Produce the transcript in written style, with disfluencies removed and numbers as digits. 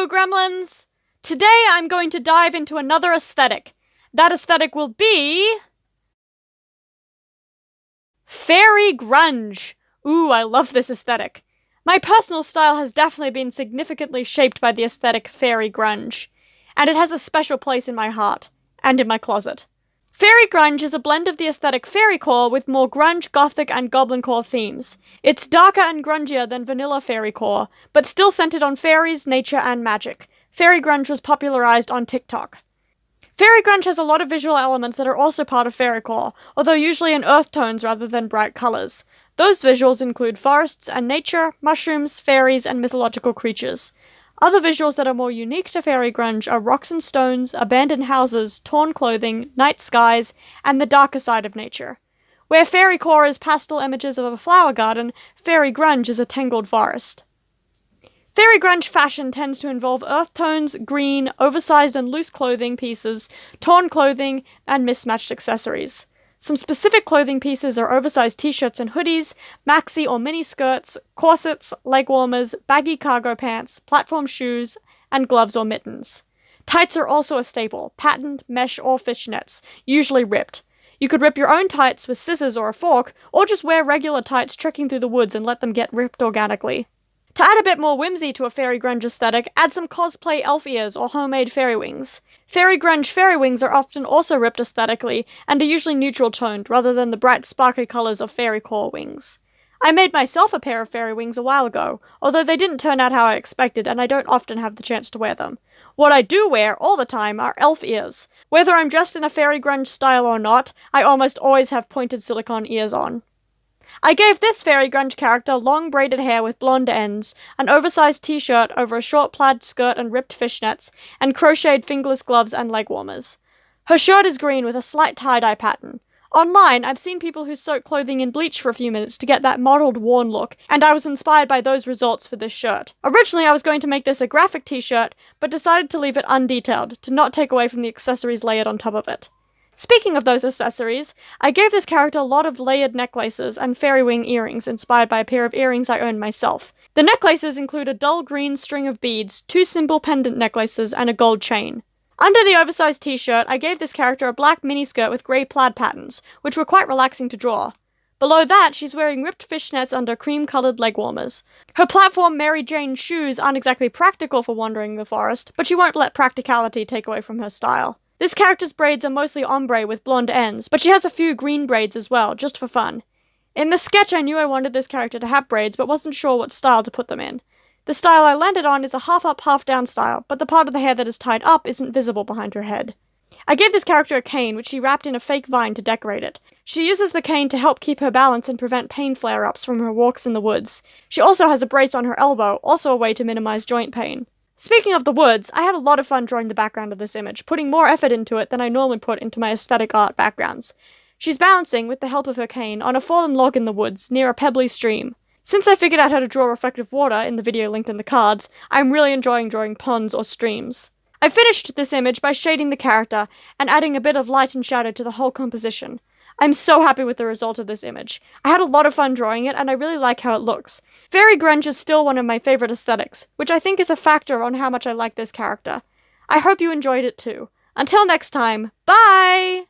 gremlins! Today I'm going to dive into another aesthetic. That aesthetic will be... fairy grunge! Ooh, I love this aesthetic. My personal style has definitely been significantly shaped by the aesthetic fairy grunge, and it has a special place in my heart, and in my closet. Fairy grunge is a blend of the aesthetic fairycore with more grunge, gothic, and goblincore themes. It's darker and grungier than vanilla fairycore, but still centered on fairies, nature, and magic. Fairy grunge was popularized on TikTok. Fairy grunge has a lot of visual elements that are also part of fairycore, although usually in earth tones rather than bright colors. Those visuals include forests and nature, mushrooms, fairies, and mythological creatures. Other visuals that are more unique to fairy grunge are rocks and stones, abandoned houses, torn clothing, night skies, and the darker side of nature. Where fairycore is pastel images of a flower garden, fairy grunge is a tangled forest. Fairy grunge fashion tends to involve earth tones, green, oversized and loose clothing pieces, torn clothing, and mismatched accessories. Some specific clothing pieces are oversized t-shirts and hoodies, maxi or mini skirts, corsets, leg warmers, baggy cargo pants, platform shoes, and gloves or mittens. Tights are also a staple, patterned, mesh, or fishnets, usually ripped. You could rip your own tights with scissors or a fork, or just wear regular tights trekking through the woods and let them get ripped organically. To add a bit more whimsy to a fairy grunge aesthetic, add some cosplay elf ears or homemade fairy wings. Fairy grunge fairy wings are often also ripped aesthetically, and are usually neutral toned, rather than the bright sparkly colours of fairycore wings. I made myself a pair of fairy wings a while ago, although they didn't turn out how I expected and I don't often have the chance to wear them. What I do wear all the time are elf ears. Whether I'm dressed in a fairy grunge style or not, I almost always have pointed silicone ears on. I gave this fairy grunge character long braided hair with blonde ends, an oversized t-shirt over a short plaid skirt and ripped fishnets, and crocheted fingerless gloves and leg warmers. Her shirt is green with a slight tie-dye pattern. Online, I've seen people who soak clothing in bleach for a few minutes to get that mottled, worn look, and I was inspired by those results for this shirt. Originally, I was going to make this a graphic t-shirt, but decided to leave it undetailed, to not take away from the accessories layered on top of it. Speaking of those accessories, I gave this character a lot of layered necklaces and fairy wing earrings inspired by a pair of earrings I own myself. The necklaces include a dull green string of beads, 2 simple pendant necklaces, and a gold chain. Under the oversized t-shirt, I gave this character a black miniskirt with grey plaid patterns, which were quite relaxing to draw. Below that, she's wearing ripped fishnets under cream-coloured leg warmers. Her platform Mary Jane shoes aren't exactly practical for wandering the forest, but she won't let practicality take away from her style. This character's braids are mostly ombre with blonde ends, but she has a few green braids as well, just for fun. In the sketch I knew I wanted this character to have braids, but wasn't sure what style to put them in. The style I landed on is a half-up, half-down style, but the part of the hair that is tied up isn't visible behind her head. I gave this character a cane, which she wrapped in a fake vine to decorate it. She uses the cane to help keep her balance and prevent pain flare-ups from her walks in the woods. She also has a brace on her elbow, also a way to minimize joint pain. Speaking of the woods, I had a lot of fun drawing the background of this image, putting more effort into it than I normally put into my aesthetic art backgrounds. She's balancing, with the help of her cane, on a fallen log in the woods, near a pebbly stream. Since I figured out how to draw reflective water in the video linked in the cards, I'm really enjoying drawing ponds or streams. I finished this image by shading the character, and adding a bit of light and shadow to the whole composition. I'm so happy with the result of this image. I had a lot of fun drawing it, and I really like how it looks. Fairy grunge is still one of my favorite aesthetics, which I think is a factor on how much I like this character. I hope you enjoyed it too. Until next time, bye!